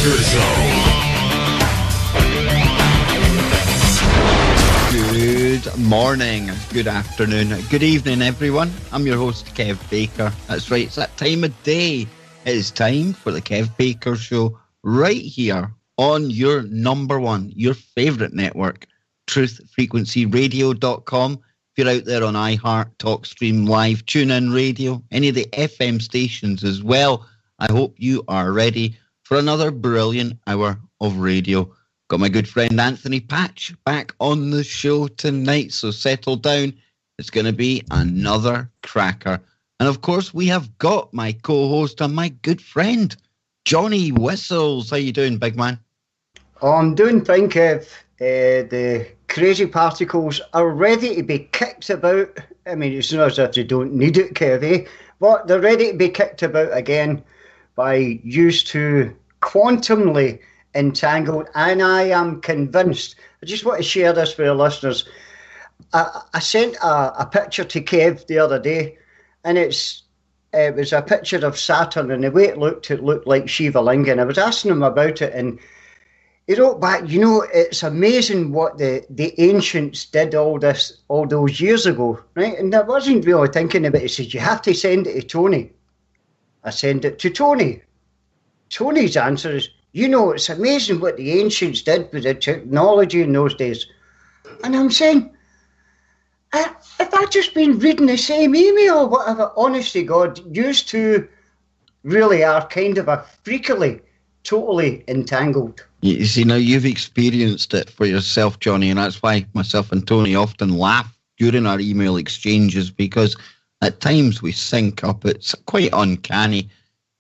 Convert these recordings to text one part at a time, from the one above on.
Danger Zone. Good morning, good afternoon, good evening, everyone. I'm your host, Kev Baker. That's right, it's that time of day. It is time for the Kev Baker Show right here on your number one, your favourite network, truthfrequencyradio.com. If you're out there on iHeart, TalkStream Live, TuneIn Radio, any of the FM stations as well, I hope you are ready for another brilliant hour of radio. Got my good friend Anthony Patch back on the show tonight, so settle down. It's going to be another cracker. And of course, we have got my co-host and my good friend, Johnny Whistles. How you doing, big man? Oh, I'm doing fine, Kev. The crazy particles are ready to be kicked about. I mean, it's not as if they don't need it, Kev, eh? But they're ready to be kicked about again by used to quantumly entangled, and I am convinced. I just want to share this with our listeners. I sent a picture to Kev the other day, and it was a picture of Saturn, and the way it looked like Shiva Linga, and I was asking him about it, and he wrote back, you know, it's amazing what the ancients did all those years ago, right? And I wasn't really thinking about it. He said, you have to send it to Tony. I send it to Tony. Tony's answer is, you know, it's amazing what the ancients did with the technology in those days. And I'm saying, have I just been reading the same email or whatever? Honest to God, used to really are kind of a freakily, totally entangled. You see, now you've experienced it for yourself, Johnny, and that's why myself and Tony often laugh during our email exchanges, because at times we sync up. It's quite uncanny.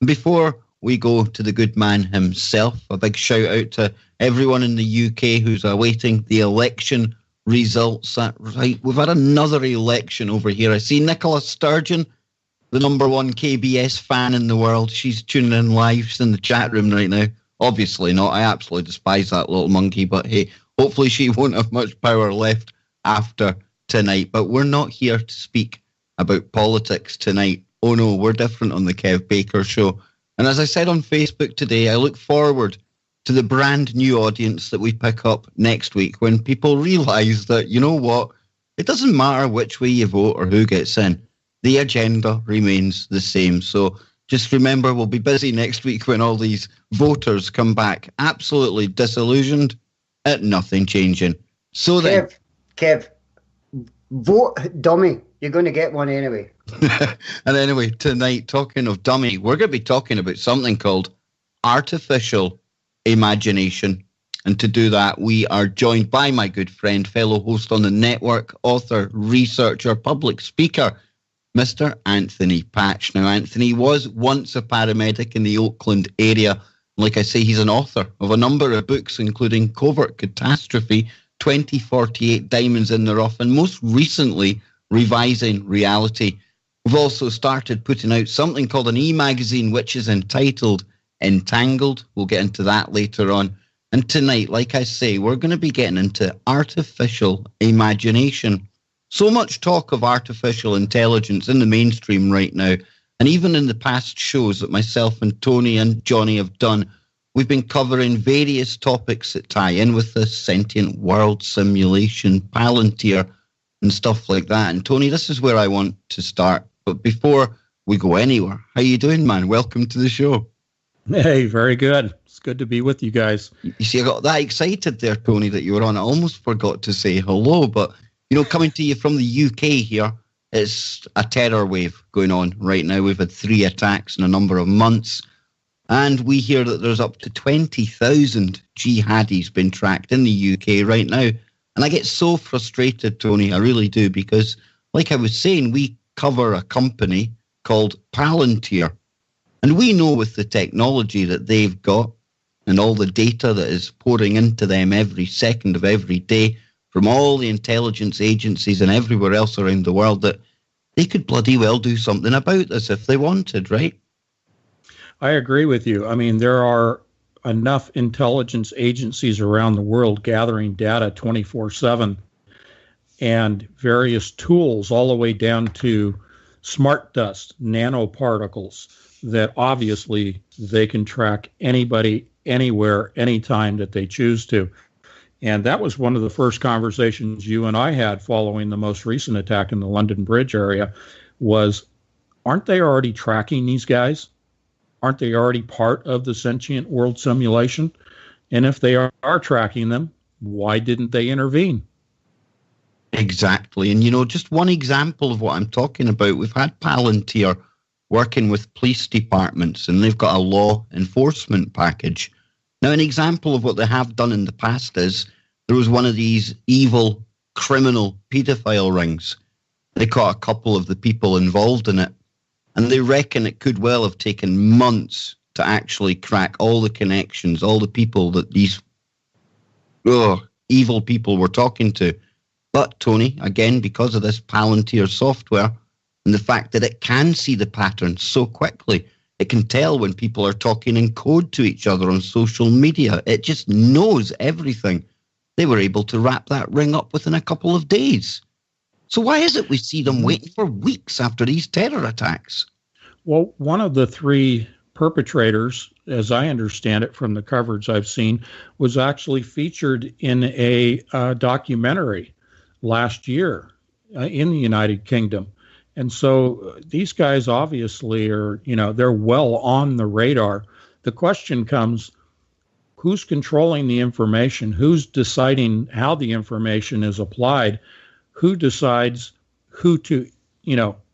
Before we go to the good man himself, a big shout out to everyone in the UK who's awaiting the election results. That's right, we've had another election over here. I see Nicola Sturgeon, the number one KBS fan in the world. She's tuning in live. She's in the chat room right now. Obviously not. I absolutely despise that little monkey, but hey, hopefully she won't have much power left after tonight. But we're not here to speak about politics tonight. Oh no, we're different on the Kev Baker Show. And as I said on Facebook today, I look forward to the brand new audience that we pick up next week when people realise that, you know what, it doesn't matter which way you vote or who gets in. The agenda remains the same. So just remember, we'll be busy next week when all these voters come back absolutely disillusioned at nothing changing. So then, Kev, vote dummy. You're going to get one anyway. And anyway, tonight, talking of dummy, we're going to be talking about something called artificial imagination. And to do that, we are joined by my good friend, fellow host on the network, author, researcher, public speaker, Mr. Anthony Patch. Now, Anthony was once a paramedic in the Oakland area. Like I say, he's an author of a number of books, including Covert Catastrophe, 2048 Diamonds in the Rough, and most recently, Revising Reality. We've also started putting out something called an e-magazine, which is entitled Entangled. We'll get into that later on. And tonight, like I say, we're going to be getting into artificial imagination. So much talk of artificial intelligence in the mainstream right now. And even in the past shows that myself and Tony and Johnny have done, we've been covering various topics that tie in with the sentient world simulation, Palantir, and stuff like that. And Tony, this is where I want to start. But before we go anywhere, how you doing, man? Welcome to the show. Hey, very good. It's good to be with you guys. You see, I got that excited there, Tony, that you were on. I almost forgot to say hello. But, you know, coming to you from the UK here, it's a terror wave going on right now. We've had 3 attacks in a number of months. And we hear that there's up to 20,000 jihadis been tracked in the UK right now. And I get so frustrated, Tony, I really do, because like I was saying, we cover a company called Palantir. And we know with the technology that they've got and all the data that is pouring into them every second of every day from all the intelligence agencies and everywhere else around the world that they could bloody well do something about this if they wanted, right? I agree with you. I mean, there are enough intelligence agencies around the world gathering data 24/7 and various tools all the way down to smart dust, nanoparticles that obviously they can track anybody, anywhere, anytime that they choose to. And that was one of the first conversations you and I had following the most recent attack in the London Bridge area was, aren't they already tracking these guys? Aren't they already part of the sentient world simulation? And if they are tracking them, why didn't they intervene? Exactly. And, just one example of what I'm talking about, we've had Palantir working with police departments, and they've got a law enforcement package. Now, an example of what they have done in the past is there was one of these evil criminal pedophile rings. They caught a couple of the people involved in it, and they reckon it could well have taken months to actually crack all the connections, all the people that these evil people were talking to. But, Tony, again, because of this Palantir software and the fact that it can see the patterns so quickly, it can tell when people are talking in code to each other on social media. It just knows everything. They were able to wrap that ring up within a couple of days. So why is it we see them waiting for weeks after these terror attacks? Well, one of the three perpetrators, as I understand it from the coverage I've seen, was actually featured in a documentary last year in the United Kingdom. And so these guys obviously are, they're well on the radar. The question comes, who's controlling the information? Who's deciding how the information is applied? Who decides who to,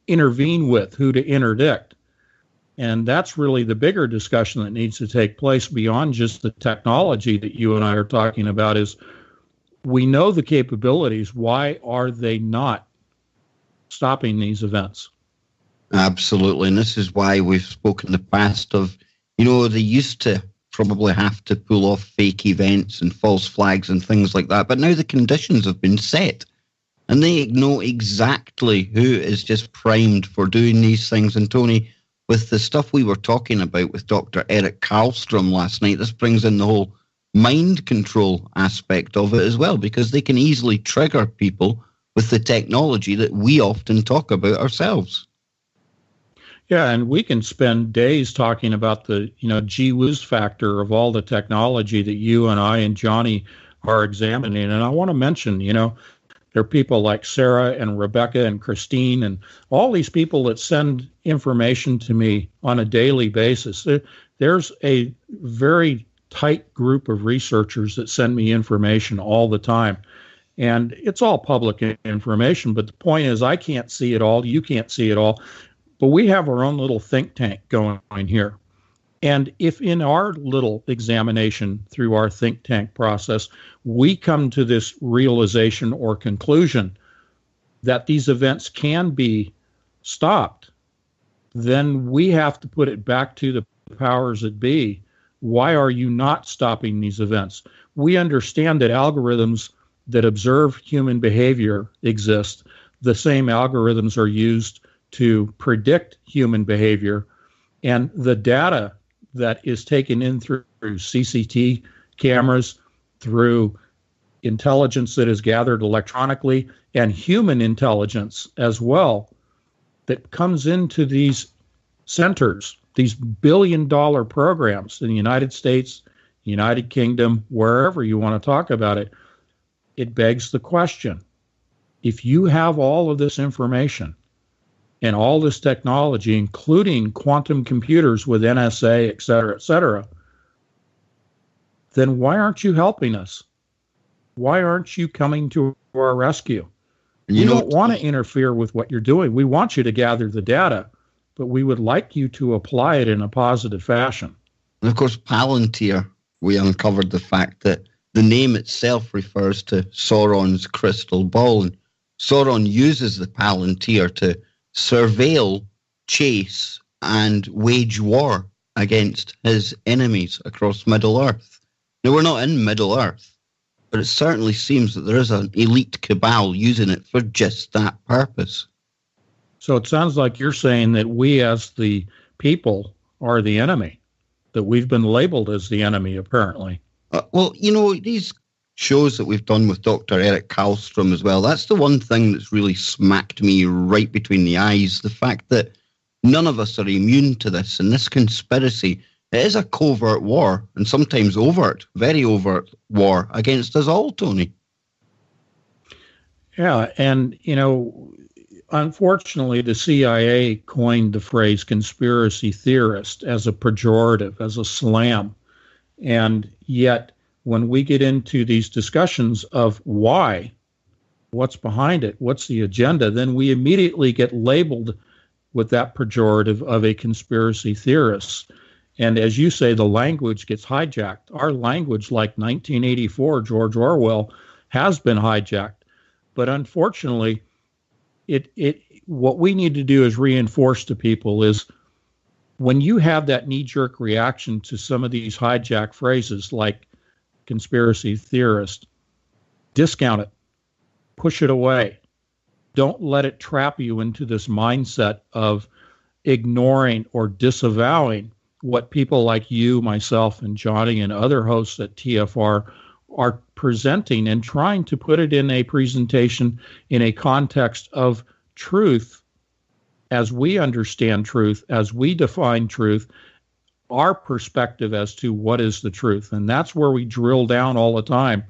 intervene with, who to interdict? And that's really the bigger discussion that needs to take place beyond just the technology that you and I are talking about is we know the capabilities. Why are they not stopping these events? Absolutely. And this is why we've spoken in the past of, they used to probably have to pull off fake events and false flags and things like that. But now the conditions have been set and they know exactly who is just primed for doing these things. And Tony, with the stuff we were talking about with Dr. Eric Karlstrom last night, this brings in the whole mind control aspect of it as well, because they can easily trigger people with the technology that we often talk about ourselves. Yeah, and we can spend days talking about the, gee whiz factor of all the technology that you and I and Johnny are examining. And I want to mention, there are people like Sarah and Rebecca and Christine and all these people that send information to me on a daily basis. There's a very tight group of researchers that send me information all the time. And it's all public information, but the point is I can't see it all, you can't see it all, but we have our own little think tank going here. And if in our little examination through our think tank process, we come to this realization or conclusion that these events can be stopped, then we have to put it back to the powers that be. Why are you not stopping these events? We understand that algorithms that observe human behavior exist. The same algorithms are used to predict human behavior, and the data that is taken in through CCTV cameras, through intelligence that is gathered electronically, and human intelligence as well, that comes into these centers, these billion-dollar programs in the United States, United Kingdom, wherever you want to talk about it. It begs the question, if you have all of this information and all this technology, including quantum computers with NSA, et cetera, then why aren't you helping us? Why aren't you coming to our rescue? We don't want to interfere with what you're doing. We want you to gather the data, but we would like you to apply it in a positive fashion. And of course, Palantir, we uncovered the fact that the name itself refers to Sauron's crystal ball. And Sauron uses the Palantir to surveil, chase, and wage war against his enemies across Middle-earth. Now, we're not in Middle-earth, but it certainly seems that there is an elite cabal using it for just that purpose. So it sounds like you're saying that we as the people are the enemy, that we've been labeled as the enemy, apparently. Well, these shows that we've done with Dr. Eric Karlstrom as well, that's the one thing that's really smacked me right between the eyes. The fact that none of us are immune to this, and this conspiracy, it is a covert war, and sometimes overt, very overt war against us all, Tony. Yeah, and, unfortunately, the CIA coined the phrase conspiracy theorist as a pejorative, as a slam. And yet, when we get into these discussions of why, what's behind it, what's the agenda, then we immediately get labeled with that pejorative of a conspiracy theorist. And as you say, the language gets hijacked. Our language, like 1984, George Orwell, has been hijacked. But unfortunately, what we need to do is reinforce to people is when you have that knee-jerk reaction to some of these hijacked phrases like conspiracy theorist, discount it, push it away. Don't let it trap you into this mindset of ignoring or disavowing what people like you, myself, and Johnny and other hosts at TFR are presenting and trying to put it in a presentation in a context of truth as we understand truth, as we define truth, our perspective as to what is the truth. And that's where we drill down all the time.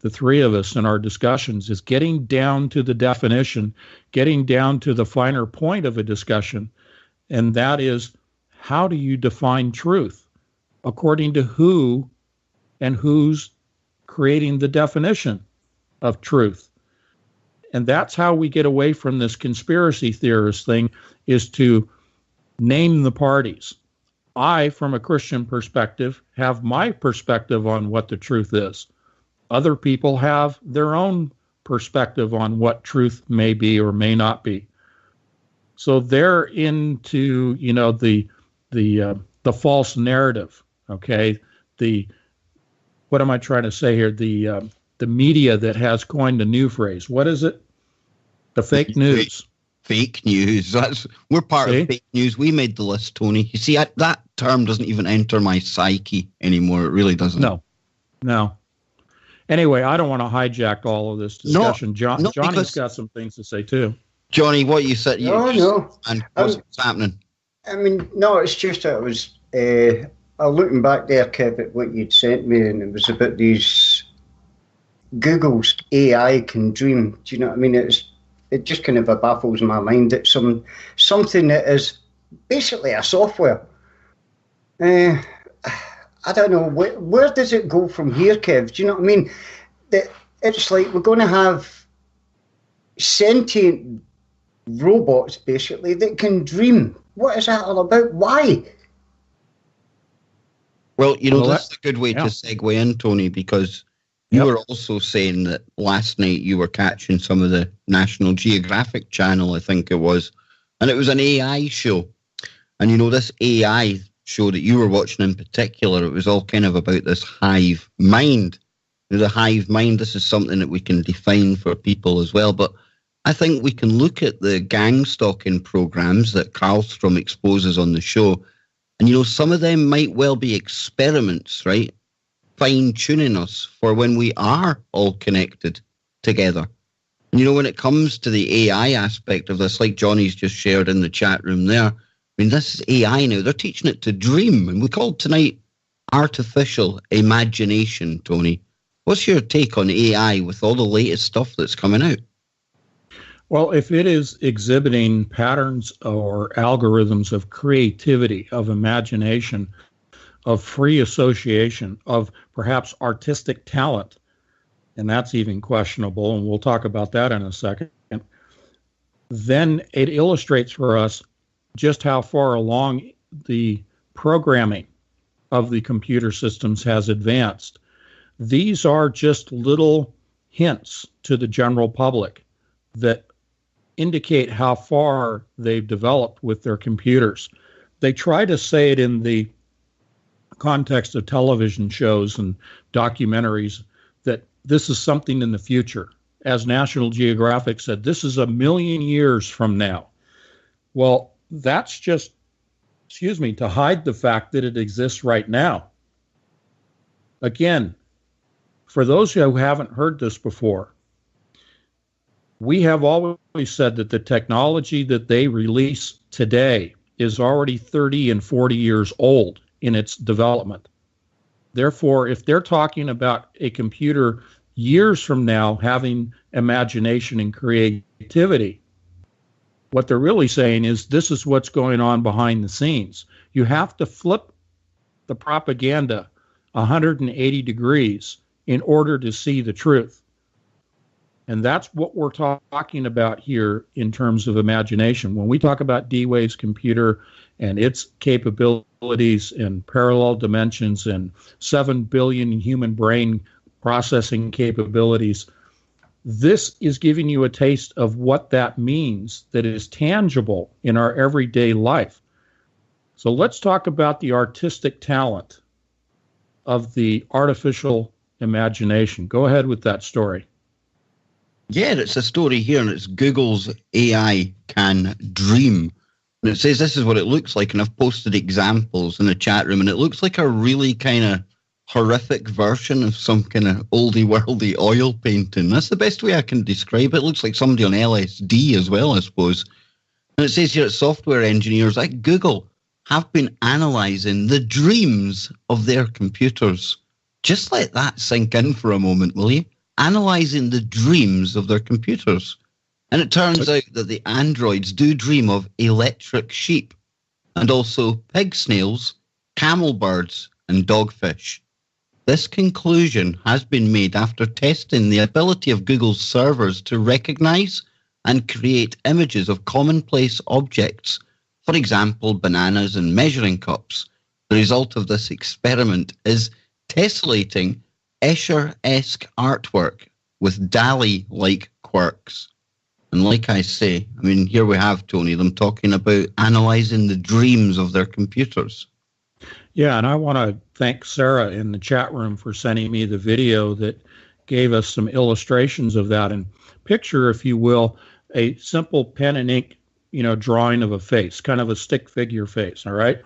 The three of us in our discussions is getting down to the definition, getting down to the finer point of a discussion. And that is, how do you define truth? According to who and who's creating the definition of truth? And that's how we get away from this conspiracy theorist thing, is to name the parties. I, from a Christian perspective, have my perspective on what the truth is. Other people have their own perspective on what truth may be or may not be. So they're into, the false narrative. Okay, what am I trying to say here? The media that has coined a new phrase. What is it? The fake news. Fake news. We're part of fake news. We made the list, Tony. You see, that term doesn't even enter my psyche anymore. It really doesn't. No. Anyway, I don't want to hijack all of this discussion. Johnny's got some things to say too. Johnny, what you said? No. And what's happening? I mean, no, it's just that I was looking back there, Kev, at what you'd sent me, and it was about these Google's AI can dream. Do you know what I mean? It just kind of baffles my mind that something that is basically a software. I don't know, where does it go from here, Kev? Do you know what I mean? That it's like we're going to have sentient robots, basically, that can dream. What is that all about? Why? Well, that's a good way to segue in, Tony, because you were also saying that last night you were catching some of the National Geographic channel, I think it was, and it was an AI show. And, this AI show that you were watching in particular, it was all kind of about this hive mind. The hive mind, this is something that we can define for people as well. But I think we can look at the gang stalking programs that Karlstrom exposes on the show. And, some of them might well be experiments, right? Fine-tuning us for when we are all connected together. And, when it comes to the AI aspect of this, like Johnny's just shared in the chat room there, I mean, this is AI now. They're teaching it to dream. And we called tonight artificial imagination, Tony. What's your take on AI with all the latest stuff that's coming out? Well, if it is exhibiting patterns or algorithms of creativity, of imagination, of free association, of perhaps artistic talent, and that's even questionable, and we'll talk about that in a second, then it illustrates for us just how far along the programming of the computer systems has advanced. These are just little hints to the general public that indicate how far they've developed with their computers. They try to say it in the context of television shows and documentaries that this is something in the future. As National Geographic said, this is 1,000,000 years from now. Well, that's just, to hide the fact that it exists right now. Again, for those who haven't heard this before, we have always said that the technology that they release today is already 30 and 40 years old in its development. Therefore, if they're talking about a computer years from now having imagination and creativity, what they're really saying is this is what's going on behind the scenes. You have to flip the propaganda 180 degrees in order to see the truth. And that's what we're talking about here in terms of imagination. When we talk about D-Wave's computer and its capabilities and parallel dimensions and 7 billion human brain processing capabilities, this is giving you a taste of what that means that is tangible in our everyday life. So let's talk about the artistic talent of the artificial imagination. Go ahead with that story. Yeah, it's a story here, and it's Google's AI can dream. And it says this is what it looks like, and I've posted examples in the chat room, and it looks like a really kind of horrific version of some kind of oldie-worldy oil painting. That's the best way I can describe it. It looks like somebody on LSD as well, I suppose. And it says here that software engineers at Google have been analysing the dreams of their computers. Just let that sink in for a moment, will you? Analysing the dreams of their computers. And it turns out that the androids do dream of electric sheep and also pig snails, camel birds, and dogfish. This conclusion has been made after testing the ability of Google's servers to recognise and create images of commonplace objects, for example, bananas and measuring cups. The result of this experiment is tessellating Escher-esque artwork with Dali-like quirks. And like I say, I mean, here we have, Tony, them talking about analysing the dreams of their computers. Yeah, and I want to thank Sarah in the chat room for sending me the video that gave us some illustrations of that. And picture, if you will, a simple pen and ink, drawing of a face, kind of a stick figure face, all right?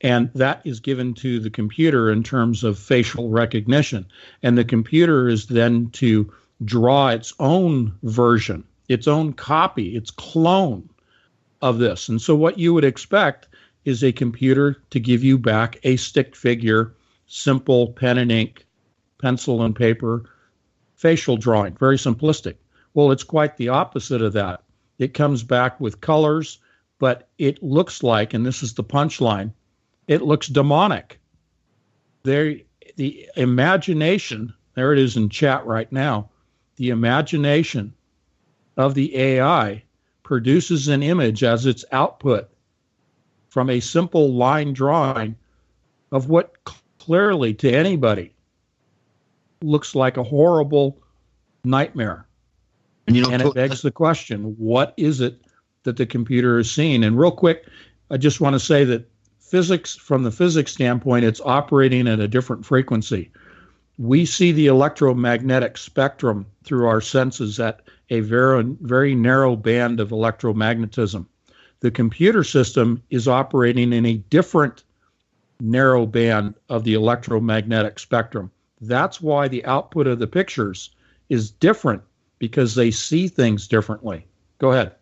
And that is given to the computer in terms of facial recognition. And the computer is then to draw its own version, its own copy, its clone of this. And so what you would expect is a computer to give you back a stick figure, simple pen and ink, pencil and paper, facial drawing, very simplistic. Well, it's quite the opposite of that. It comes back with colors, but it looks like, and this is the punchline, it looks demonic. The imagination, there it is in chat right now, the imagination of the AI produces an image as its output from a simple line drawing of what clearly to anybody looks like a horrible nightmare. And it begs the question, what is it that the computer is seeing? And real quick, I just want to say that physics, from the physics standpoint, it's operating at a different frequency. We see the electromagnetic spectrum through our senses at a very, very narrow band of electromagnetism. The computer system is operating in a different narrow band of the electromagnetic spectrum. That's why the output of the pictures is different, because they see things differently. Go ahead.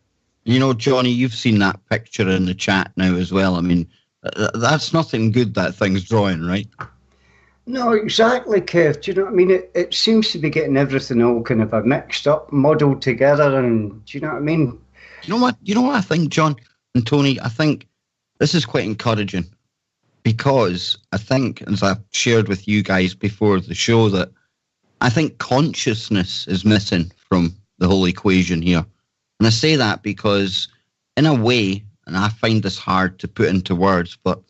Johnny, you've seen that picture in the chat now as well. I mean, that's nothing good that thing's drawing, right? No, exactly, Kev. Do you know what I mean? It seems to be getting everything all kind of mixed up, muddled together, and do you know what I mean? You know what I think, John and Tony? I think this is quite encouraging, because I think, as I've shared with you guys before the show, that I think consciousness is missing from the whole equation here. And I say that because, in a way, and I find this hard to put into words, but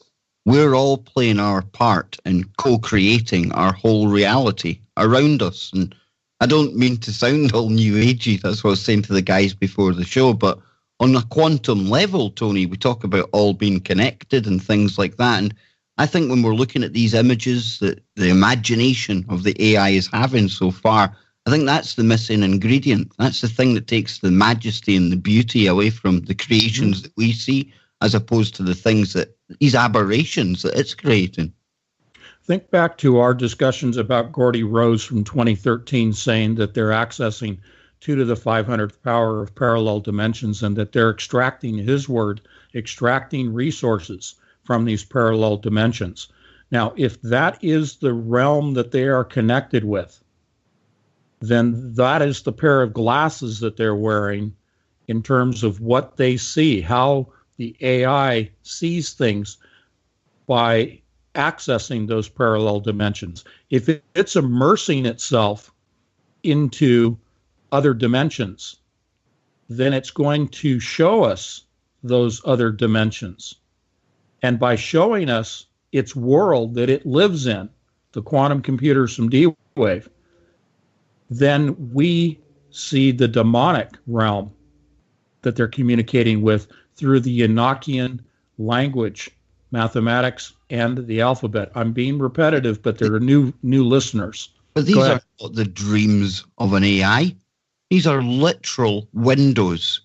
we're all playing our part in co-creating our whole reality around us. And I don't mean to sound all new agey, that's what I was saying to the guys before the show, but on a quantum level, Tony, we talk about all being connected and things like that. And I think when we're looking at these images that the imagination of the AI is having so far, I think that's the missing ingredient. That's the thing that takes the majesty and the beauty away from the creations that we see, as opposed to the things that, these aberrations that it's creating. Think back to our discussions about Gordy Rose from 2013 saying that they're accessing 2 to the 500th power of parallel dimensions and that they're extracting, his word, extracting resources from these parallel dimensions. Now, if that is the realm that they are connected with, then that is the pair of glasses that they're wearing in terms of what they see, how the AI sees things by accessing those parallel dimensions. If it's immersing itself into other dimensions, then it's going to show us those other dimensions. And by showing us its world that it lives in, the quantum computers from D-Wave, then we see the demonic realm that they're communicating with through the Enochian language, mathematics, and the alphabet. I'm being repetitive, but there are new listeners. But these are not the dreams of an AI. These are literal windows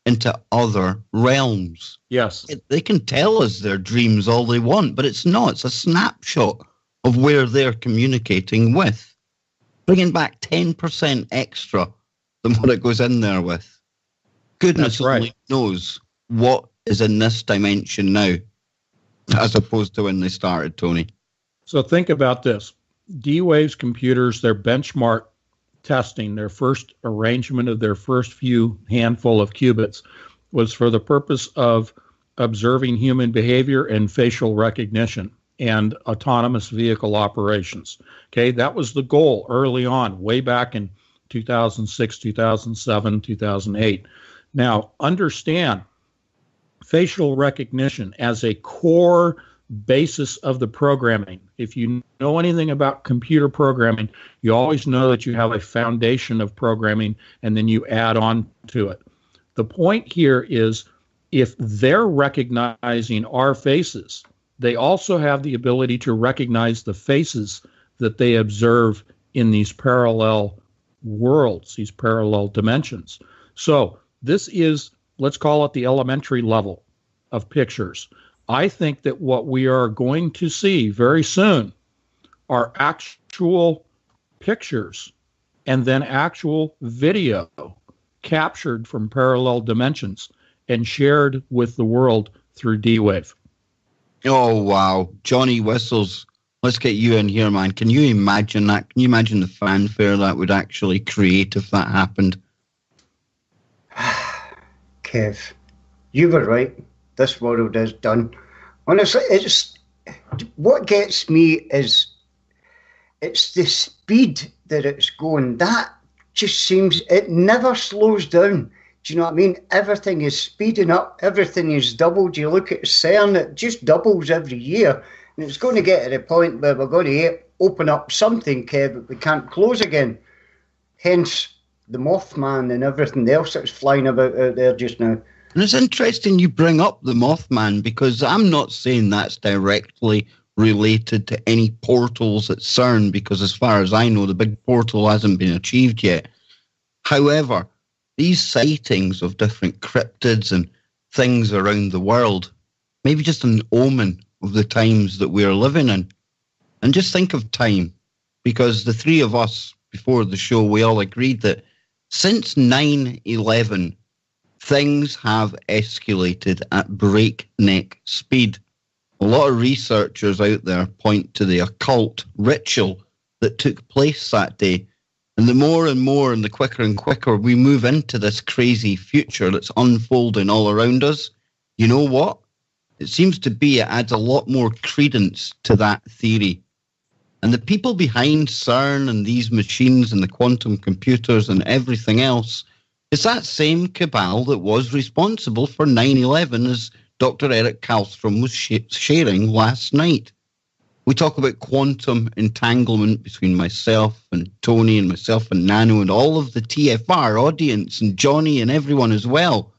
into other realms. Yes. They can tell us their dreams all they want, but it's not. It's a snapshot of where they're communicating with. Bringing back 10% extra than what it goes in there with. Goodness only knows what is in this dimension now, as opposed to when they started, Tony. So think about this. D-Wave's computers, their benchmark testing, their first arrangement of their first few handful of qubits was for the purpose of observing human behavior and facial recognition and autonomous vehicle operations. Okay, that was the goal early on, way back in 2006, 2007, 2008. Now, understand facial recognition as a core basis of the programming. If you know anything about computer programming, you always know that you have a foundation of programming and then you add on to it. The point here is if they're recognizing our faces, they also have the ability to recognize the faces that they observe in these parallel worlds, these parallel dimensions. So this is, let's call it the elementary level of pictures. I think that what we are going to see very soon are actual pictures and then actual video captured from parallel dimensions and shared with the world through D-Wave. Oh, wow. Johnny Whistles, let's get you in here, man. Can you imagine that? Can you imagine the fanfare that would actually create if that happened? Kev, you were right. This world is done. Honestly, it's what gets me is it's the speed that it's going. That just seems, it never slows down. Do you know what I mean? Everything is speeding up. Everything is doubled. You look at CERN, it just doubles every year. And it's going to get to the point where we're going to open up something, Kev, that we can't close again. Hence the Mothman and everything else that's flying about out there just now. And it's interesting you bring up the Mothman, because I'm not saying that's directly related to any portals at CERN, because as far as I know, the big portal hasn't been achieved yet. However, these sightings of different cryptids and things around the world, maybe just an omen of the times that we are living in. And just think of time, because the three of us before the show, we all agreed that since 9/11, things have escalated at breakneck speed. A lot of researchers out there point to the occult ritual that took place that day. And the more and more and the quicker and quicker we move into this crazy future that's unfolding all around us, you know what? It seems to be it adds a lot more credence to that theory. And the people behind CERN and these machines and the quantum computers and everything else, it's that same cabal that was responsible for 9/11, as Dr. Eric Kallstrom was sharing last night. We talk about quantum entanglement between myself and Tony and myself and Nano and all of the TFR audience and Johnny and everyone as well.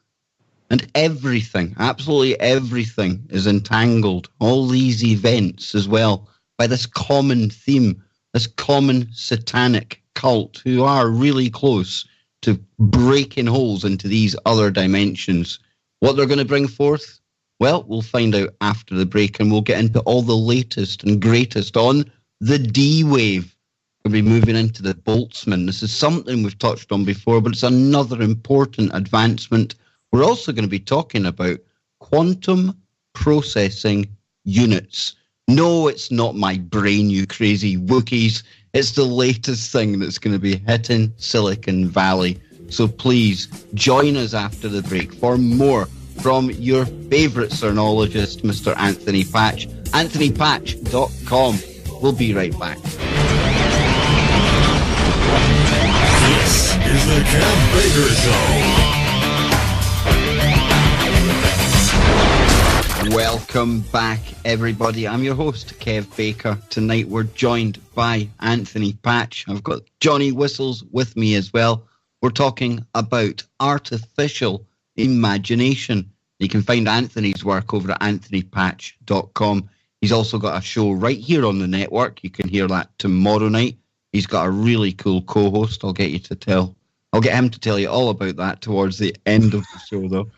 And everything, absolutely everything is entangled, all these events as well, by this common theme, this common satanic cult who are really close to breaking holes into these other dimensions. What they're going to bring forth? Well, we'll find out after the break, and we'll get into all the latest and greatest on the D-Wave. We'll be moving into the Boltzmann. This is something we've touched on before, but it's another important advancement. We're also going to be talking about quantum processing units. No, it's not my brain, you crazy Wookiees. It's the latest thing that's going to be hitting Silicon Valley. So please join us after the break for more from your favourite Cernologist, Mr. Anthony Patch. AnthonyPatch.com. We'll be right back. This is the Kev Baker Show. Welcome back, everybody. I'm your host, Kev Baker. Tonight we're joined by Anthony Patch. I've got Johnny Whistles with me as well. We're talking about artificial imagination. You can find Anthony's work over at anthonypatch.com. He's also got a show right here on the network. You can hear that tomorrow night. He's got a really cool co-host. I'll get him to tell you all about that towards the end of the show, though.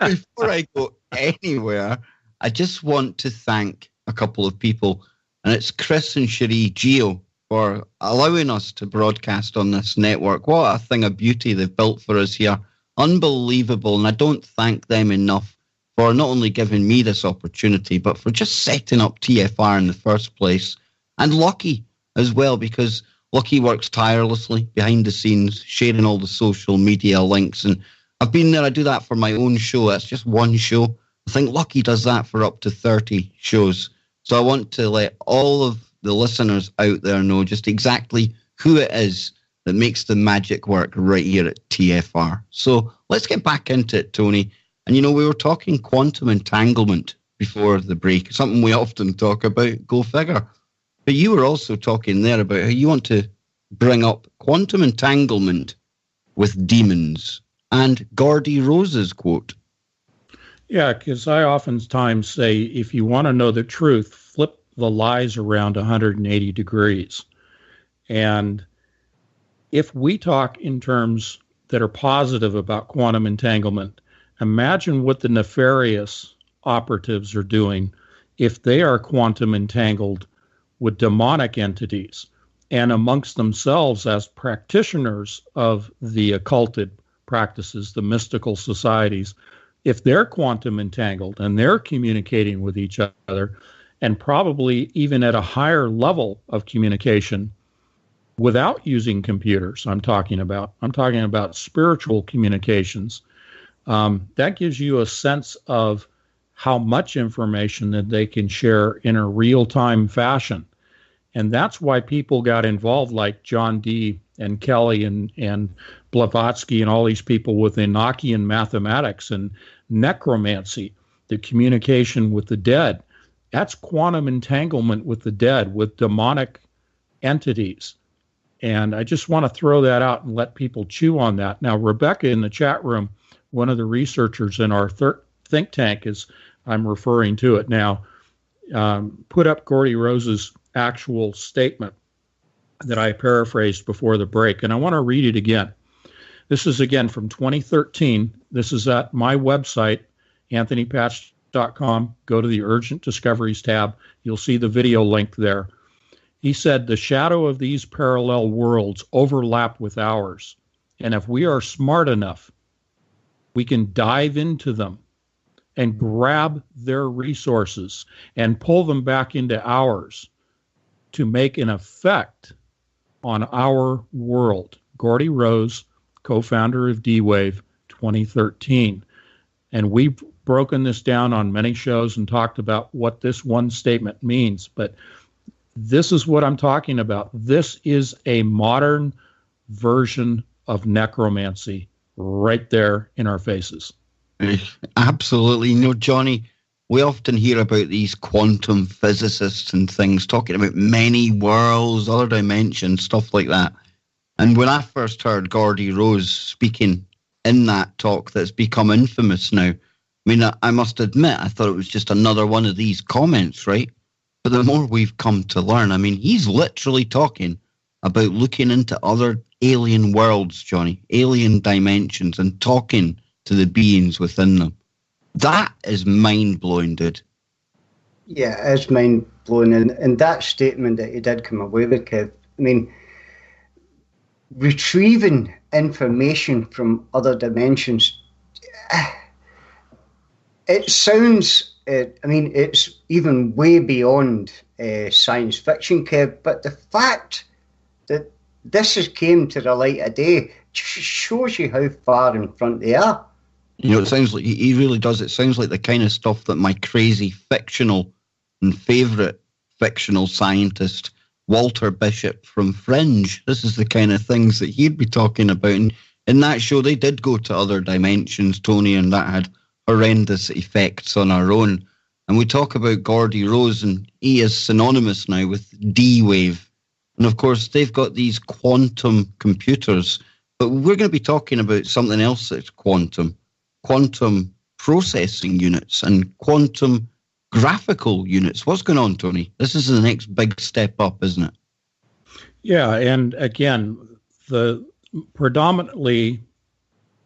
Before I go anywhere, I just want to thank a couple of people, and it's Chris and Cherie Geo for allowing us to broadcast on this network. What a thing of beauty they've built for us here. Unbelievable, and I don't thank them enough for not only giving me this opportunity, but for just setting up TFR in the first place. And Lucky as well, because Lucky works tirelessly behind the scenes, sharing all the social media links. And I've been there, I do that for my own show. That's just one show. I think Lucky does that for up to 30 shows. So I want to let all of the listeners out there know just exactly who it is that makes the magic work right here at TFR. So let's get back into it, Tony. And, you know, we were talking quantum entanglement before the break, something we often talk about, go figure. But you were also talking there about how you want to bring up quantum entanglement with demons and Gordy Rose's quote. Yeah, because I oftentimes say, if you want to know the truth, flip the lies around 180 degrees. And if we talk in terms that are positive about quantum entanglement, imagine what the nefarious operatives are doing if they are quantum entangled with demonic entities and amongst themselves as practitioners of the occulted practices, the mystical societies. If they're quantum entangled and they're communicating with each other, and probably even at a higher level of communication without using computers, I'm talking about spiritual communications, that gives you a sense of how much information that they can share in a real-time fashion. And that's why people got involved, like John Dee and Kelly and Blavatsky and all these people with Enochian mathematics and necromancy, the communication with the dead. That's quantum entanglement with the dead, with demonic entities. And I just want to throw that out and let people chew on that. Now, Rebecca in the chat room, one of the researchers in our think tank, is I'm referring to it now, put up Gordy Rose's actual statement that I paraphrased before the break. And I want to read it again. This is, again, from 2013. This is at my website, anthonypatch.com. Go to the Urgent Discoveries tab. You'll see the video link there. He said, the shadow of these parallel worlds overlap with ours. And if we are smart enough, we can dive into them and grab their resources and pull them back into ours to make an effect on our world. Gordy Rose, co-founder of D-Wave, 2013. And we've broken this down on many shows and talked about what this one statement means. But this is what I'm talking about. This is a modern version of necromancy right there in our faces. Absolutely. You know, Johnny, we often hear about these quantum physicists and things talking about many worlds, other dimensions, stuff like that. And when I first heard Gordy Rose speaking in that talk that's become infamous now, I mean, I must admit, I thought it was just another one of these comments, right? But the more we've come to learn, I mean, he's literally talking about looking into other alien worlds, Johnny, alien dimensions, and talking to the beings within them. That is mind-blowing, dude. Yeah, it's mind-blowing. And that statement that you did come away with, Kev, I mean, retrieving information from other dimensions, it sounds, I mean, it's even way beyond science fiction, Kev, but the fact that this has came to the light of day shows you how far in front they are. You know, it sounds like he really does. It sounds like the kind of stuff that my crazy fictional and favourite fictional scientist, Walter Bishop from Fringe, this is the kind of things that he'd be talking about. And in that show, they did go to other dimensions, Tony, and that had horrendous effects on our own. And we talk about Gordy Rose, and he is synonymous now with D-Wave. And of course, they've got these quantum computers. But we're going to be talking about something else that's quantum processing units and quantum graphical units. What's going on, Tony? This is the next big step up, isn't it? Yeah, and again, predominantly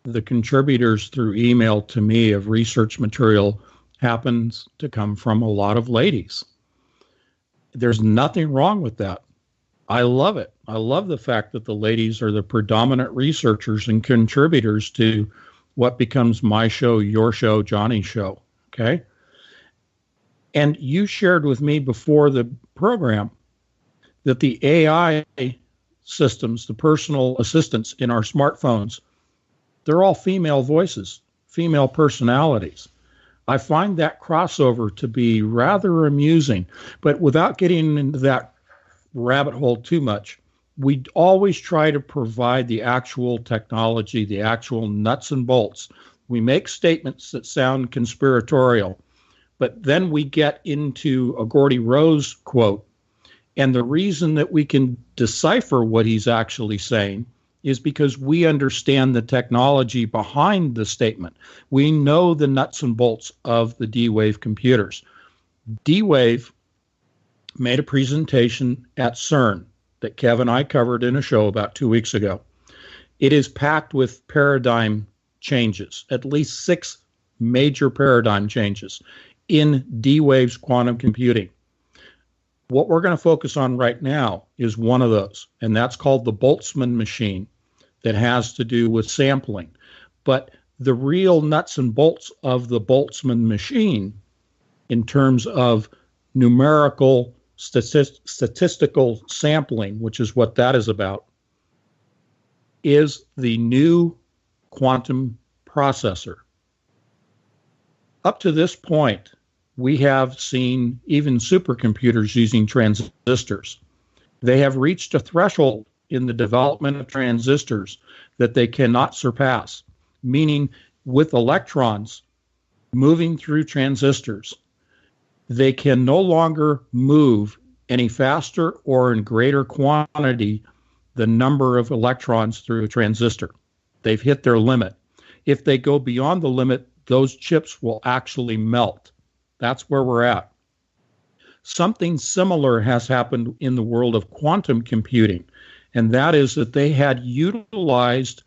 the contributors through email to me of research material happens to come from a lot of ladies. There's nothing wrong with that. I love it. I love the fact that the ladies are the predominant researchers and contributors to what becomes my show, your show, Johnny's show. Okay. And you shared with me before the program that the AI systems, the personal assistants in our smartphones, they're all female voices, female personalities. I find that crossover to be rather amusing, but without getting into that rabbit hole too much, we always try to provide the actual technology, the actual nuts and bolts. We make statements that sound conspiratorial, but then we get into a Gordy Rose quote. And the reason that we can decipher what he's actually saying is because we understand the technology behind the statement. We know the nuts and bolts of the D-Wave computers. D-Wave made a presentation at CERN that Kev and I covered in a show about 2 weeks ago. It is packed with paradigm changes, at least 6 major paradigm changes in D-Wave's quantum computing. What we're going to focus on right now is one of those, and that's called the Boltzmann machine that has to do with sampling. But the real nuts and bolts of the Boltzmann machine in terms of numerical statistical sampling, which is what that is about, is the new quantum processor. Up to this point, we have seen even supercomputers using transistors. They have reached a threshold in the development of transistors that they cannot surpass, meaning with electrons moving through transistors, they can no longer move any faster or in greater quantity the number of electrons through a transistor. They've hit their limit. If they go beyond the limit, those chips will actually melt. That's where we're at. Something similar has happened in the world of quantum computing, and that is that they had utilized,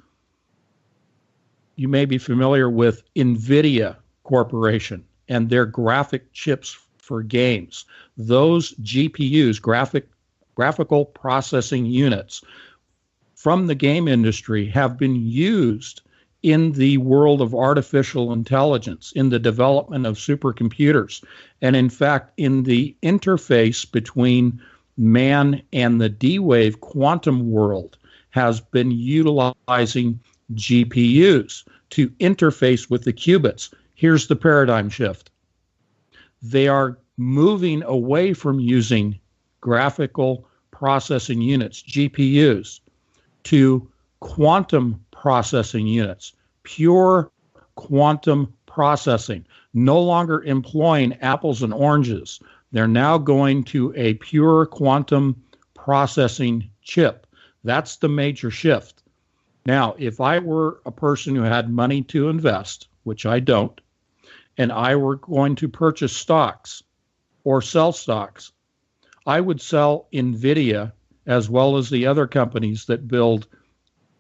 you may be familiar with NVIDIA Corporation and their graphic chips for games. Those GPUs, graphical processing units from the game industry, have been used in the world of artificial intelligence, in the development of supercomputers, and in fact, in the interface between man and the D-Wave quantum world has been utilizing GPUs to interface with the qubits. Here's the paradigm shift. They are moving away from using graphical processing units, GPUs, to quantum processing units, pure quantum processing, no longer employing apples and oranges. They're now going to a pure quantum processing chip. That's the major shift. Now, if I were a person who had money to invest, which I don't, and I were going to purchase stocks or sell stocks, I would sell NVIDIA as well as the other companies that build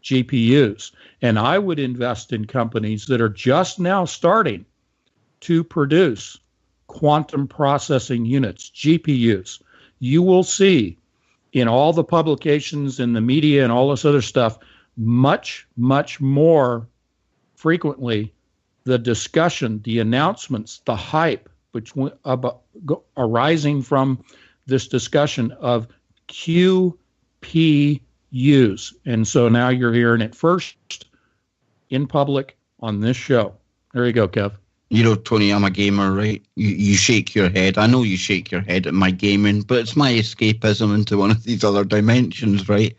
GPUs. And I would invest in companies that are just now starting to produce quantum processing units, GPUs. You will see in all the publications, in the media, and all this other stuff, much, much more frequently, the discussion, the announcements, the hype arising from this discussion of QPUs. And so now you're hearing it first in public on this show. There you go, Kev. You know, Tony, I'm a gamer, right? You shake your head. I know you shake your head at my gaming, but it's my escapism into one of these other dimensions, right?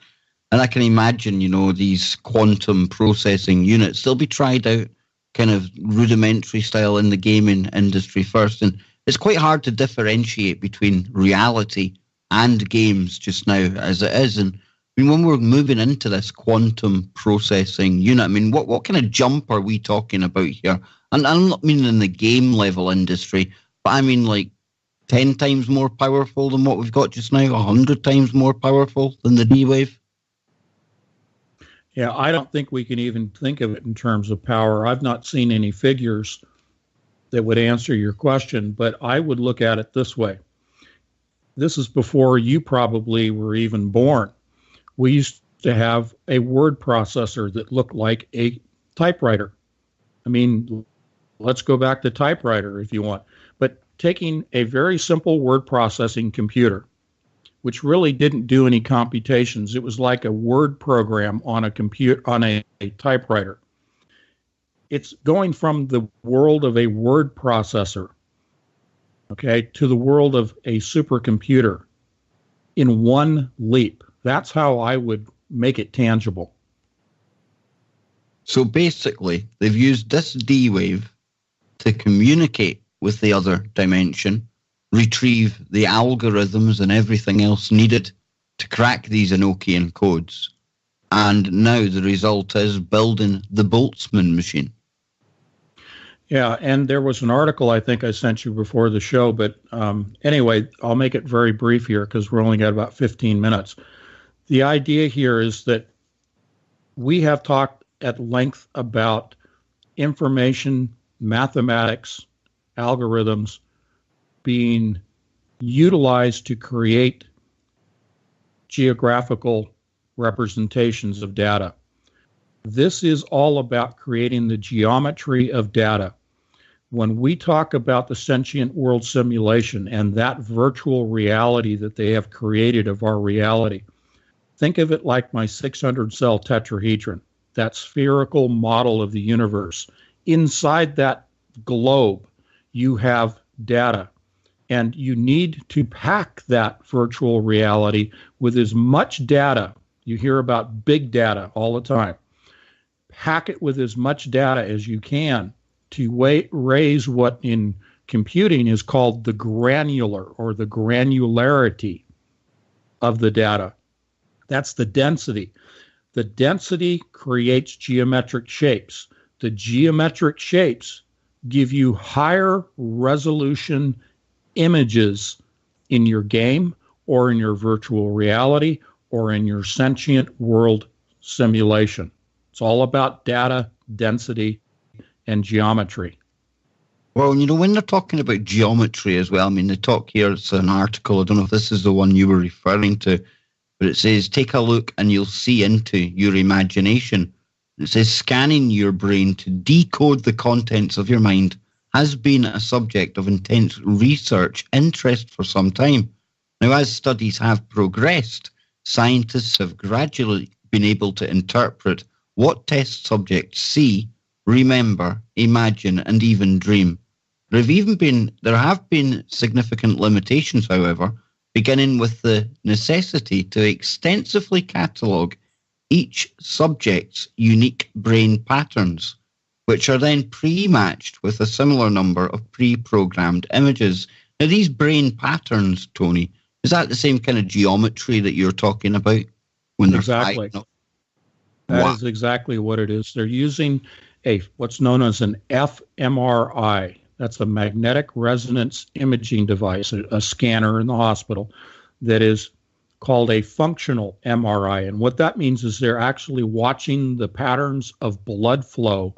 And I can imagine, you know, these quantum processing units, they'll be tried out kind of rudimentary style in the gaming industry first. And it's quite hard to differentiate between reality and games just now as it is. And I mean, when we're moving into this quantum processing unit, I mean, what kind of jump are we talking about here? And I'm not meaning in the game level industry, but I mean like 10 times more powerful than what we've got just now, 100 times more powerful than the D-Wave? Yeah, I don't think we can even think of it in terms of power. I've not seen any figures that would answer your question, but I would look at it this way. This is before you probably were even born. We used to have a word processor that looked like a typewriter. I mean, let's go back to typewriter if you want. But taking a very simple word processing computer, which really didn't do any computations. It was like a word program on a computer, on a typewriter. It's going from the world of a word processor, okay, to the world of a supercomputer in one leap. That's how I would make it tangible. So basically, they've used this D-Wave to communicate with the other dimension, retrieve the algorithms and everything else needed to crack these Enochian codes. And now the result is building the Boltzmann machine. Yeah, and there was an article I think I sent you before the show, but anyway, I'll make it very brief here because we're only got about 15 minutes. The idea here is that we have talked at length about information, mathematics, algorithms being utilized to create geographical representations of data. This is all about creating the geometry of data. When we talk about the sentient world simulation and that virtual reality that they have created of our reality, think of it like my 600-cell tetrahedron, that spherical model of the universe. Inside that globe, you have data. And you need to pack that virtual reality with as much data. You hear about big data all the time. Pack it with as much data as you can to raise what in computing is called the granular or the granularity of the data. That's the density. The density creates geometric shapes. The geometric shapes give you higher resolution images in your game or in your virtual reality or in your sentient world simulation. It's all about data, density, and geometry. Well, you know, when they're talking about geometry as well, I mean, they talk here, it's an article, I don't know if this is the one you were referring to, but it says, take a look and you'll see into your imagination. It says, scanning your brain to decode the contents of your mind has been a subject of intense research interest for some time. Now, as studies have progressed, scientists have gradually been able to interpret what test subjects see, remember, imagine, and even dream. There have been significant limitations, however, beginning with the necessity to extensively catalogue each subject's unique brain patterns, which are then pre-matched with a similar number of pre-programmed images. Now, these brain patterns, Tony, is that the same kind of geometry that you're talking about? When exactly. That is exactly what it is. They're using what's known as an fMRI. That's a magnetic resonance imaging device, a scanner in the hospital that is called a functional MRI. And what that means is they're actually watching the patterns of blood flow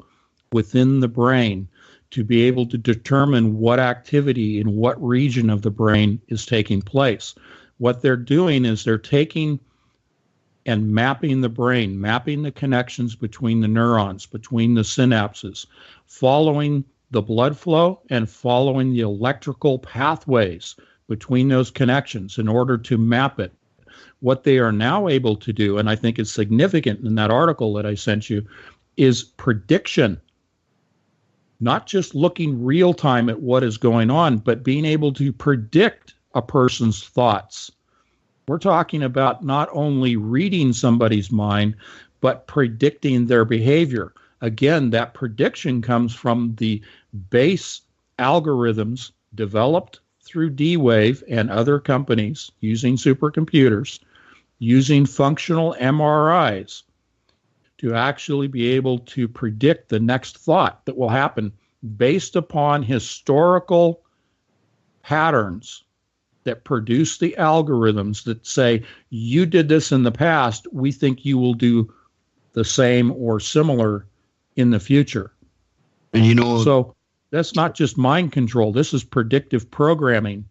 within the brain to be able to determine what activity in what region of the brain is taking place. What they're doing is they're taking and mapping the brain, mapping the connections between the neurons, between the synapses, following the blood flow and following the electrical pathways between those connections in order to map it. What they are now able to do, and I think is significant in that article that I sent you, is prediction. Not just looking real time at what is going on, but being able to predict a person's thoughts. We're talking about not only reading somebody's mind, but predicting their behavior. Again, that prediction comes from the base algorithms developed through D-Wave and other companies using supercomputers, using functional MRIs to actually be able to predict the next thought that will happen based upon historical patterns that produce the algorithms that say, you did this in the past, we think you will do the same or similar in the future. And you know, so that's not just mind control. This is predictive programming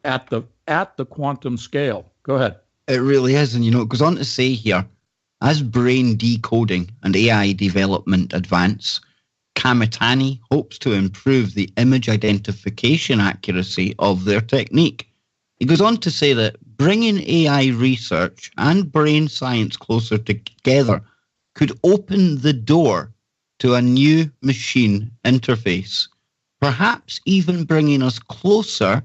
at the quantum scale. Go ahead. It really is. And, you know, it goes on to say here, as brain decoding and AI development advance, Kamitani hopes to improve the image identification accuracy of their technique. He goes on to say that bringing AI research and brain science closer together could open the door to a new machine interface, perhaps even bringing us closer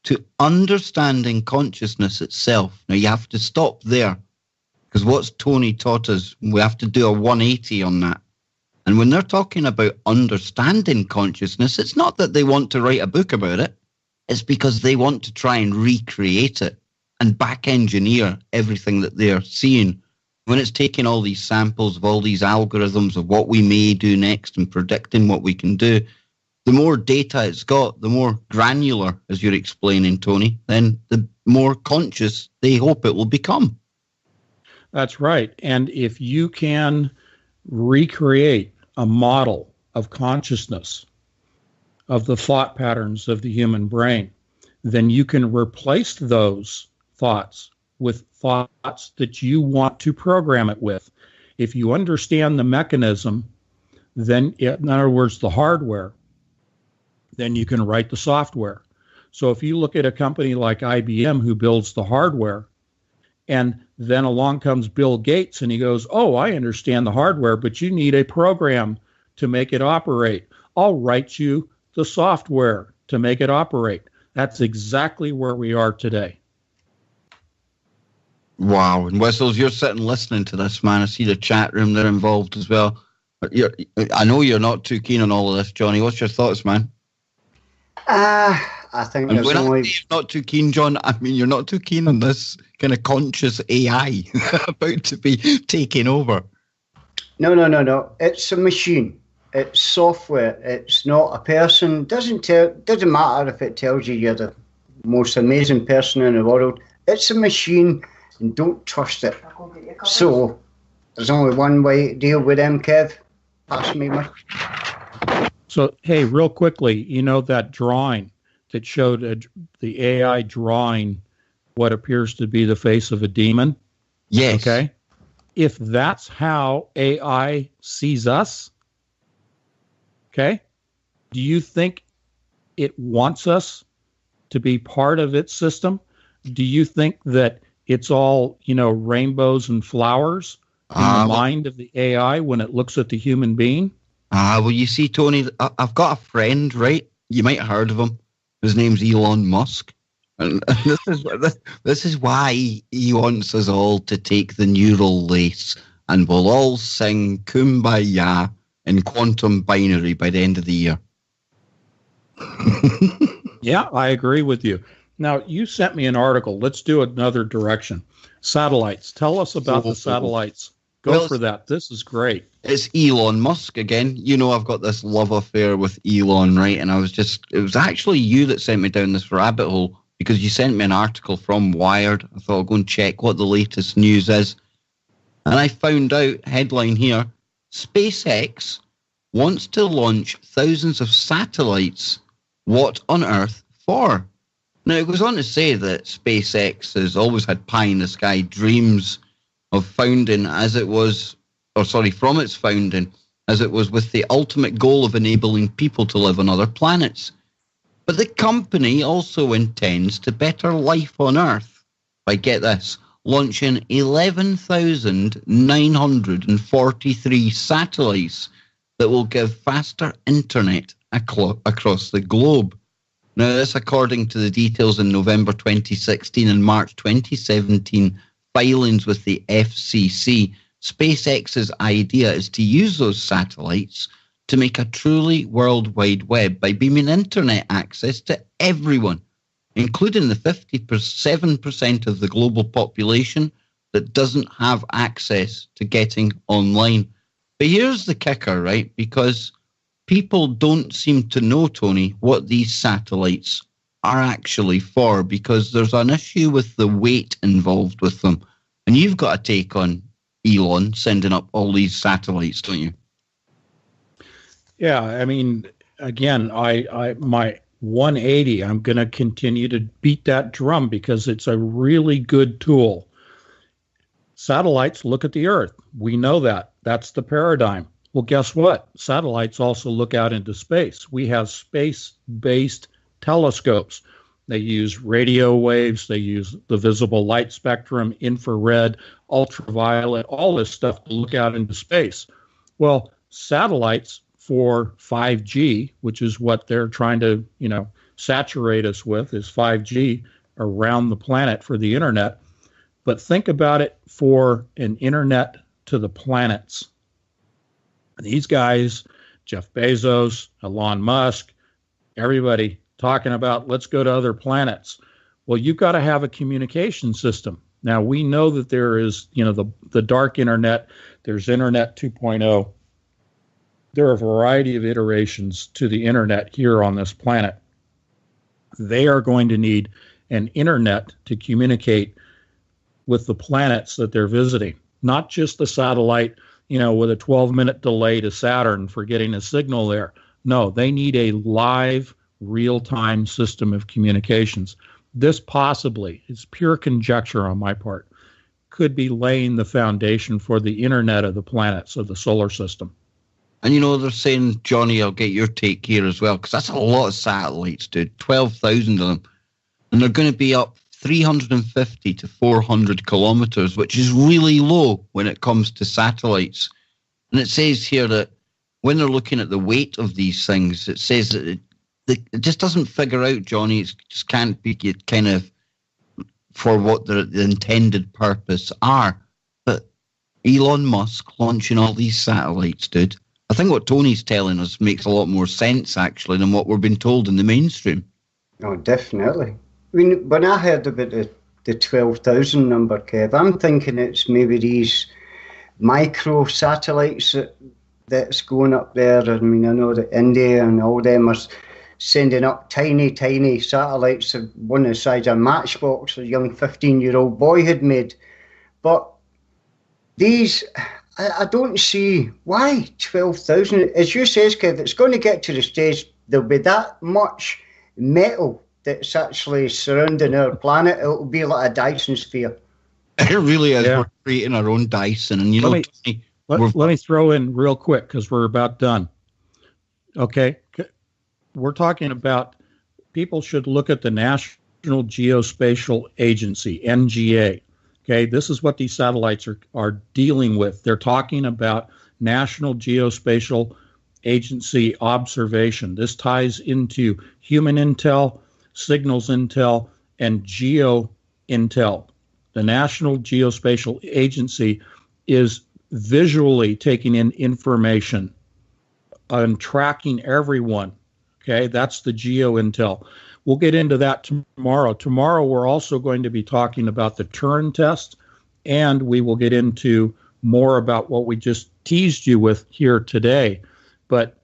to understanding consciousness itself. Now, you have to stop there, because what's Tony taught us, we have to do a 180 on that. And when they're talking about understanding consciousness, it's not that they want to write a book about it. It's because they want to try and recreate it and back engineer everything that they're seeing. When it's taking all these samples of all these algorithms of what we may do next and predicting what we can do, the more data it's got, the more granular, as you're explaining, Tony, then the more conscious they hope it will become. That's right. And if you can recreate a model of consciousness, of the thought patterns of the human brain, then you can replace those thoughts with thoughts that you want to program it with. If you understand the mechanism, then, in other words, the hardware, then you can write the software. So if you look at a company like IBM who builds the hardware, and then along comes Bill Gates and he goes, oh, I understand the hardware, but you need a program to make it operate. I'll write you the software to make it operate. That's exactly where we are today. Wow. And Whistles, you're sitting listening to this, man. I see the chat room, they're involved as well. I know you're not too keen on all of this, Johnny. What's your thoughts, man? I think and there's when only... I say you're not too keen, John, I mean you're not too keen on this kind of conscious AI about to be taking over. No. It's a machine. It's software. It's not a person. Doesn't matter if it tells you you're the most amazing person in the world. It's a machine, and don't trust it. So there's only one way to deal with them, Kev. Pass me my... So, hey, real quickly, you know that drawing that showed the AI drawing what appears to be the face of a demon? Yes. Okay. If that's how AI sees us, okay, do you think it wants us to be part of its system? Do you think that it's all, rainbows and flowers in the mind of the AI when it looks at the human being? Well, you see, Tony, I've got a friend, right? You might have heard of him. His name's Elon Musk. And this is why he wants us all to take the neural lace and we'll all sing Kumbaya in quantum binary by the end of the year. Yeah, I agree with you. Now, you sent me an article. Let's do another direction. Satellites. Tell us about the satellites. Go for that. This is great. It's Elon Musk again. You know, I've got this love affair with Elon, right? And it was actually you that sent me down this rabbit hole because you sent me an article from Wired. I thought I'll go and check what the latest news is. And I found out, headline here, SpaceX wants to launch thousands of satellites. What on earth for? Now, it goes on to say that SpaceX has always had pie-in-the-sky dreams of founding from its founding, as it was with the ultimate goal of enabling people to live on other planets. But the company also intends to better life on Earth by, get this, launching 11,943 satellites that will give faster internet across the globe. Now, this according to the details in November 2016 and March 2017 filings with the FCC. SpaceX's idea is to use those satellites to make a truly worldwide web by beaming internet access to everyone, including the 57% of the global population that doesn't have access to getting online. But here's the kicker, right? Because people don't seem to know, Tony, what these satellites are actually for, because there's an issue with the weight involved with them. And you've got a take on Elon sending up all these satellites, don't you? Yeah, I mean, again, my 180, I'm going to continue to beat that drum because it's a really good tool. Satellites look at the Earth. We know that. That's the paradigm. Well, guess what? Satellites also look out into space. We have space-based telescopes. They use radio waves. They use the visible light spectrum, infrared, ultraviolet, all this stuff to look out into space. Well, satellites for 5G, which is what they're trying to, saturate us with, is 5G around the planet for the internet. But think about it for an internet to the planets. These guys, Jeff Bezos, Elon Musk, everybody talking about let's go to other planets. Well, you've got to have a communication system. Now, we know that there is, the dark internet, there's Internet 2.0. There are a variety of iterations to the internet here on this planet. They are going to need an internet to communicate with the planets that they're visiting, not just the satellite, with a 12-minute delay to Saturn for getting a signal there. No, they need a live, real-time system of communications. This possibly, it's pure conjecture on my part, could be laying the foundation for the internet of the planets of the solar system. And they're saying, Johnny, I'll get your take here as well, because that's a lot of satellites, dude, 12,000 of them. And they're going to be up 350 to 400 kilometers, which is really low when it comes to satellites. And it says here that when they're looking at the weight of these things, it says that it just doesn't figure out, Johnny. It just can't be kind of for what the intended purpose are. But Elon Musk launching all these satellites, dude, I think what Tony's telling us makes a lot more sense, actually, than what we're being told in the mainstream. Oh, definitely. I mean, when I heard about the 12,000 number, Kev, I'm thinking it's maybe these micro satellites that's going up there. I mean, I know that India and all them are sending up tiny satellites, one the size of a matchbox a young 15-year-old boy had made. But these, I don't see why 12,000. As you say, Kev, it's going to get to the stage there'll be that much metal that's actually surrounding our planet. It'll be like a Dyson sphere. It really is. Yeah. We're creating our own Dyson. And let me throw in real quick because we're about done. Okay. We're talking about people should look at the National Geospatial Agency, NGA. Okay. This is what these satellites are dealing with. They're talking about National Geospatial Agency observation. This ties into human intel, signals intel, and geo intel. The National Geospatial Agency is visually taking in information and tracking everyone. Okay, that's the geo intel. We'll get into that tomorrow. Tomorrow, we're also going to be talking about the Turing test, and we will get into more about what we just teased you with here today. But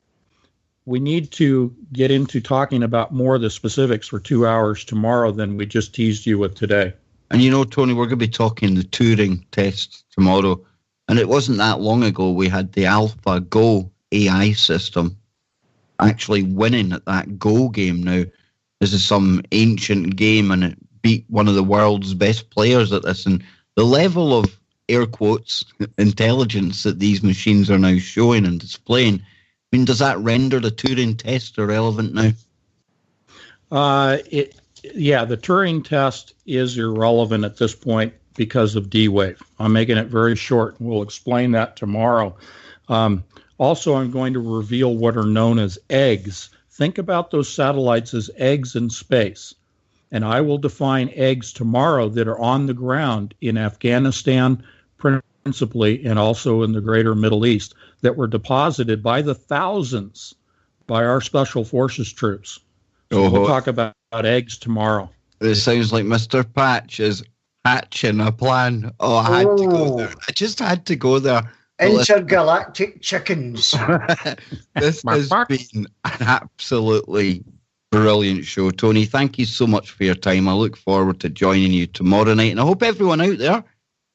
we need to get into talking about more of the specifics for 2 hours tomorrow than we just teased you with today. And Tony, we're going to be talking the Turing test tomorrow. And it wasn't that long ago we had the AlphaGo AI system actually winning at that Go game now. This is some ancient game, and it beat one of the world's best players at this. And the level of, air quotes, intelligence that these machines are now showing and displaying, I mean, does that render the Turing test irrelevant now? The Turing test is irrelevant at this point because of D-Wave. I'm making it very short. We'll explain that tomorrow. Also, I'm going to reveal what are known as eggs. Think about those satellites as eggs in space. And I will define eggs tomorrow that are on the ground in Afghanistan, principally, and also in the greater Middle East, that were deposited by the thousands by our special forces troops. So we'll talk about eggs tomorrow. This sounds like Mr. Patch is hatching a plan. Oh, I had to go there. I just had to go there. Intergalactic chickens. This has been an absolutely brilliant show. Tony, thank you so much for your time. I look forward to joining you tomorrow night. And I hope everyone out there,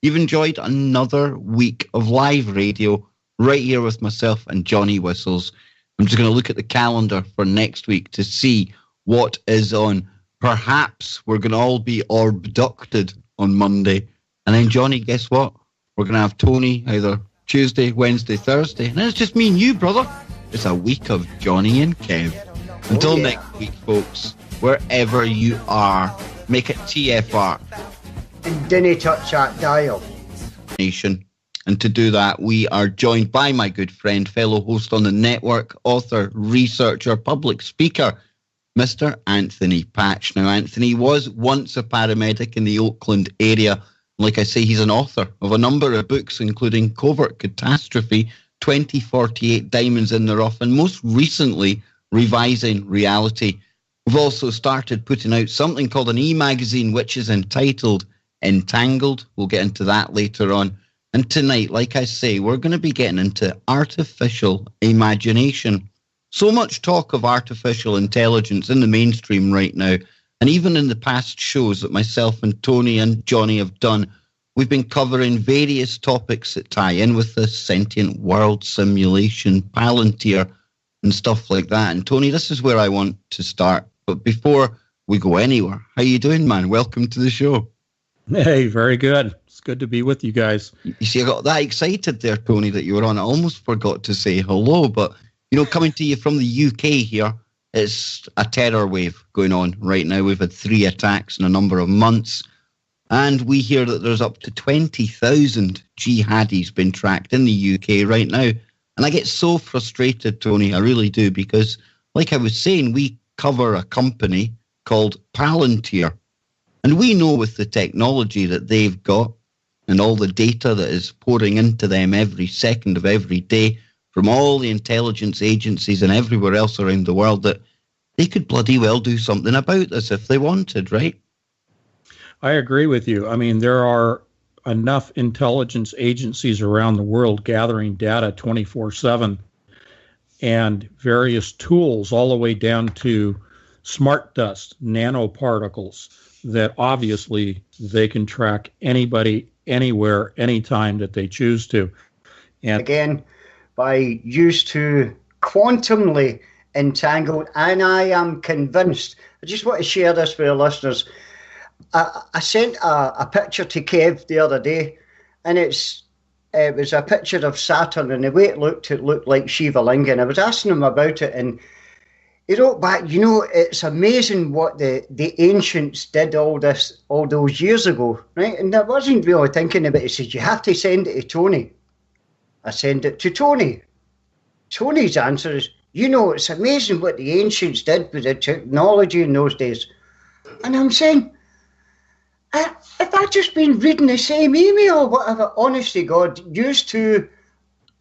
you've enjoyed another week of live radio right here with myself and Johnny Whistles. I'm just going to look at the calendar for next week to see what is on. Perhaps we're going to all be abducted on Monday. And then, Johnny, guess what? We're going to have Tony either Tuesday, Wednesday, Thursday. And then it's just me and you, brother. It's a week of Johnny and Kev. Until next week, folks, wherever you are, make it TFR. And dinny touch that dial. Nation. And to do that, we are joined by my good friend, fellow host on the network, author, researcher, public speaker, Mr. Anthony Patch. Now, Anthony was once a paramedic in the Oakland area. Like I say, he's an author of a number of books, including Covert Catastrophe, 2048 Diamonds in the Rough, and most recently, Revising Reality. We've also started putting out something called an e-magazine, which is entitled Entangled. We'll get into that later on. And tonight, like I say, we're going to be getting into artificial imagination. So much talk of artificial intelligence in the mainstream right now. And even in the past shows that myself and Tony and Johnny have done, we've been covering various topics that tie in with the sentient world simulation, Palantir, and stuff like that. And Tony, this is where I want to start. But before we go anywhere, how you doing, man? Welcome to the show. Hey, very good. It's good to be with you guys. You see, I got that excited there, Tony, that you were on. I almost forgot to say hello. But, you know, coming to you from the UK here, it's a terror wave going on right now. We've had 3 attacks in a number of months. And we hear that there's up to 20,000 jihadis been tracked in the UK right now. And I get so frustrated, Tony, I really do, because like I was saying, we cover a company called Palantir. And we know with the technology that they've got and all the data that is pouring into them every second of every day from all the intelligence agencies and everywhere else around the world, that they could bloody well do something about this if they wanted, right? I agree with you. I mean, there are enough intelligence agencies around the world gathering data 24/7 and various tools all the way down to smart dust, nanoparticles, that obviously they can track anybody, anywhere, anytime that they choose to. And again, by used to quantumly entangled, and I am convinced, I just want to share this with our listeners. I sent a picture to Kev the other day, and it was a picture of Saturn, and the way it looked like Shiva Linga, and I was asking him about it, and he wrote back, you know, it's amazing what the ancients did all those years ago, right? And I wasn't really thinking about it. He said, you have to send it to Tony. I send it to Tony. Tony's answer is, you know, it's amazing what the ancients did with the technology in those days. And I'm saying, have I just been reading the same email or whatever? Honestly, God, used to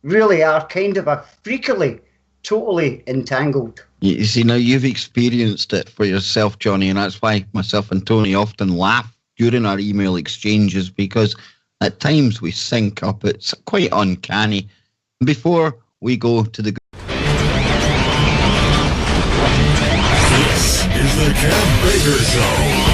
really are kind of a freakily, totally entangled. You see, now you've experienced it for yourself, Johnny, and that's why myself and Tony often laugh during our email exchanges, because at times we sync up. It's quite uncanny. Before we go to the... This is the Kev Baker Show.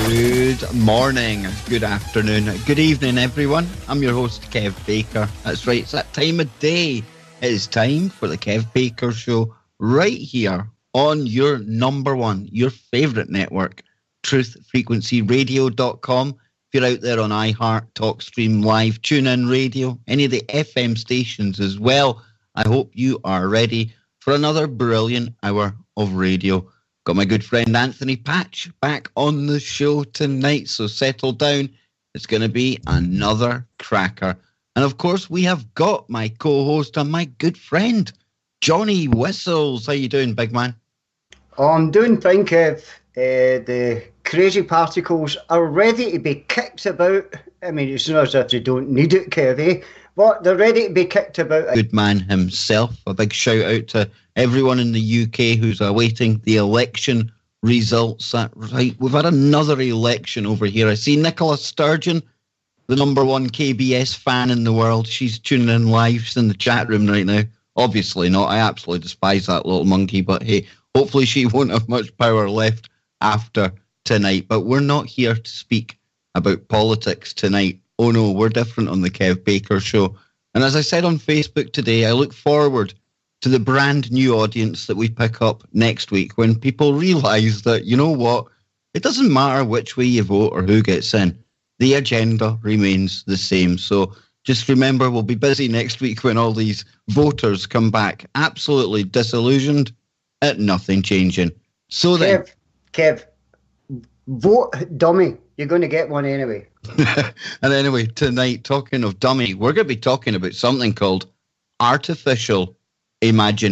Good Good morning, good afternoon, good evening, everyone. I'm your host, Kev Baker. That's right, it's that time of day. It is time for the Kev Baker Show right here on your number one, your favourite network, truthfrequencyradio.com. If you're out there on iHeart, TalkStream Live, TuneIn Radio, any of the FM stations as well, I hope you are ready for another brilliant hour of radio. Got my good friend Anthony Patch back on the show tonight, so settle down. It's going to be another cracker. And of course, we have got my co-host and my good friend, Johnny Whistles. How you doing, big man? Oh, I'm doing fine, Kev. The crazy particles are ready to be kicked about. I mean, it's not as if they don't need it, Kev, eh? But they're ready to be kicked about. Good man himself. A big shout out to everyone in the UK who's awaiting the election results. That right, we've had another election over here. I see Nicola Sturgeon, the number one KBS fan in the world. She's tuning in live. She's in the chat room right now. Obviously not. I absolutely despise that little monkey. But hey, hopefully she won't have much power left after tonight. But we're not here to speak about politics tonight. Oh no, we're different on the Kev Baker Show. And as I said on Facebook today, I look forward to the brand new audience that we pick up next week when people realise that, you know what, it doesn't matter which way you vote or who gets in. The agenda remains the same. So just remember, we'll be busy next week when all these voters come back absolutely disillusioned at nothing changing. So then... Kev, vote dummy. You're going to get one anyway. And anyway, tonight, talking of dummy, we're going to be talking about something called artificial imagination.